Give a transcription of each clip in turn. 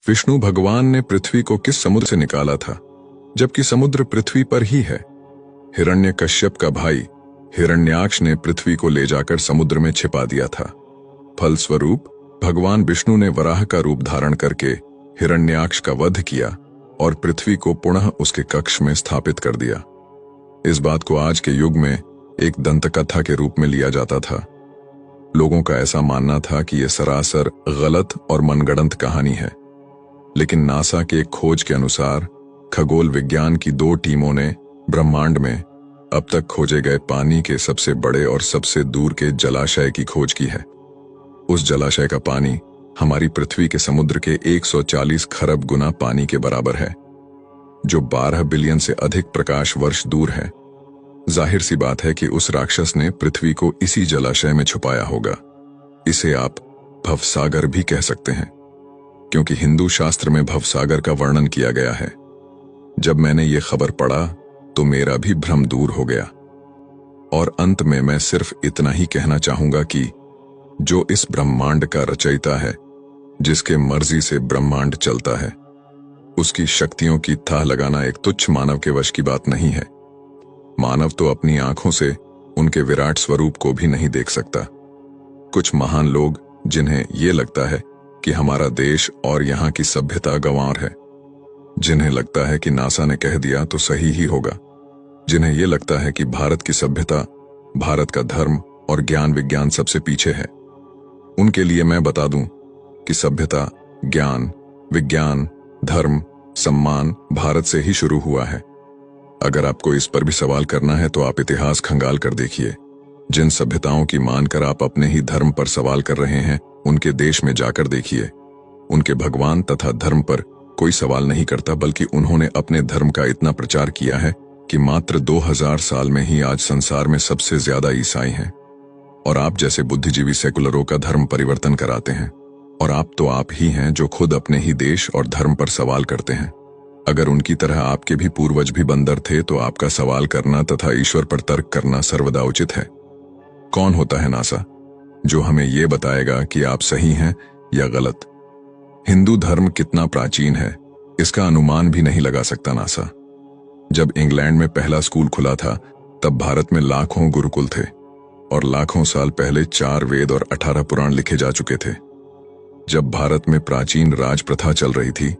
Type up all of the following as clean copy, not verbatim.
विष्णु भगवान ने पृथ्वी को किस समुद्र से निकाला था, जबकि समुद्र पृथ्वी पर ही है? हिरण्यकश्यप का भाई हिरण्याक्ष ने पृथ्वी को ले जाकर समुद्र में छिपा दिया था। फलस्वरूप भगवान विष्णु ने वराह का रूप धारण करके हिरण्याक्ष का वध किया और पृथ्वी को पुनः उसके कक्ष में स्थापित कर दिया। इस बात को आज के युग में एक दंतकथा के रूप में लिया जाता था। लोगों का ऐसा मानना था कि यह सरासर गलत और मनगढ़ंत कहानी है, लेकिन नासा के एक खोज के अनुसार खगोल विज्ञान की 2 टीमों ने ब्रह्मांड में अब तक खोजे गए पानी के सबसे बड़े और सबसे दूर के जलाशय की खोज की है। उस जलाशय का पानी हमारी पृथ्वी के समुद्र के 140 खरब गुना पानी के बराबर है, जो 12 बिलियन से अधिक प्रकाश वर्ष दूर है। जाहिर सी बात है कि उस राक्षस ने पृथ्वी को इसी जलाशय में छुपाया होगा। इसे आप भवसागर भी कह सकते हैं, क्योंकि हिंदू शास्त्र में भवसागर का वर्णन किया गया है। जब मैंने ये खबर पढ़ा तो मेरा भी भ्रम दूर हो गया। और अंत में मैं सिर्फ इतना ही कहना चाहूंगा कि जो इस ब्रह्मांड का रचयिता है, जिसके मर्जी से ब्रह्मांड चलता है, उसकी शक्तियों की थाह लगाना एक तुच्छ मानव के वश की बात नहीं है। मानव तो अपनी आंखों से उनके विराट स्वरूप को भी नहीं देख सकता। कुछ महान लोग, जिन्हें यह लगता है कि हमारा देश और यहाँ की सभ्यता गंवार है, जिन्हें लगता है कि नासा ने कह दिया तो सही ही होगा, जिन्हें यह लगता है कि भारत की सभ्यता, भारत का धर्म और ज्ञान विज्ञान सबसे पीछे है, उनके लिए मैं बता दूं कि सभ्यता, ज्ञान, विज्ञान, धर्म, सम्मान भारत से ही शुरू हुआ है। अगर आपको इस पर भी सवाल करना है तो आप इतिहास खंगाल कर देखिए। जिन सभ्यताओं की मानकर आप अपने ही धर्म पर सवाल कर रहे हैं, उनके देश में जाकर देखिए। उनके भगवान तथा धर्म पर कोई सवाल नहीं करता, बल्कि उन्होंने अपने धर्म का इतना प्रचार किया है कि मात्र 2000 साल में ही आज संसार में सबसे ज्यादा ईसाई हैं। और आप जैसे बुद्धिजीवी सेकुलरों का धर्म परिवर्तन कराते हैं। और आप तो आप ही हैं जो खुद अपने ही देश और धर्म पर सवाल करते हैं। अगर उनकी तरह आपके भी पूर्वज भी बंदर थे तो आपका सवाल करना तथा ईश्वर पर तर्क करना सर्वदा उचित है। कौन होता है नासा, जो हमें यह बताएगा कि आप सही हैं या गलत? हिंदू धर्म कितना प्राचीन है, इसका अनुमान भी नहीं लगा सकता नासा। जब इंग्लैंड में पहला स्कूल खुला था, तब भारत में लाखों गुरुकुल थे और लाखों साल पहले 4 वेद और 18 पुराण लिखे जा चुके थे। जब भारत में प्राचीन राज प्रथा चल रही थी,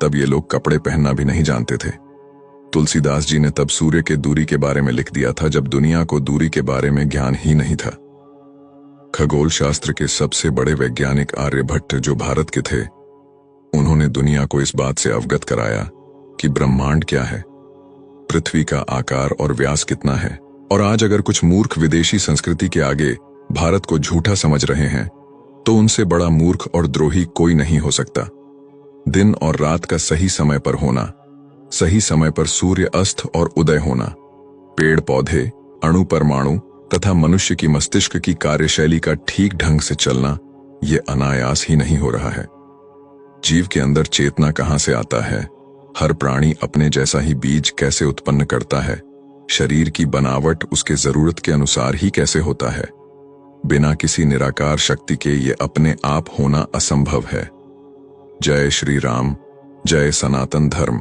तब ये लोग कपड़े पहनना भी नहीं जानते थे। तुलसीदास जी ने तब सूर्य के दूरी के बारे में लिख दिया था, जब दुनिया को दूरी के बारे में ज्ञान ही नहीं था। खगोल शास्त्र के सबसे बड़े वैज्ञानिक आर्यभट्ट, जो भारत के थे, उन्होंने दुनिया को इस बात से अवगत कराया कि ब्रह्मांड क्या है, पृथ्वी का आकार और व्यास कितना है। और आज अगर कुछ मूर्ख विदेशी संस्कृति के आगे भारत को झूठा समझ रहे हैं, तो उनसे बड़ा मूर्ख और द्रोही कोई नहीं हो सकता। दिन और रात का सही समय पर होना, सही समय पर सूर्य अस्त और उदय होना, पेड़ पौधे, अणु परमाणु तथा मनुष्य की मस्तिष्क की कार्यशैली का ठीक ढंग से चलना, ये अनायास ही नहीं हो रहा है। जीव के अंदर चेतना कहां से आता है, हर प्राणी अपने जैसा ही बीज कैसे उत्पन्न करता है, शरीर की बनावट उसके जरूरत के अनुसार ही कैसे होता है, बिना किसी निराकार शक्ति के ये अपने आप होना असंभव है। जय श्री राम, जय सनातन धर्म।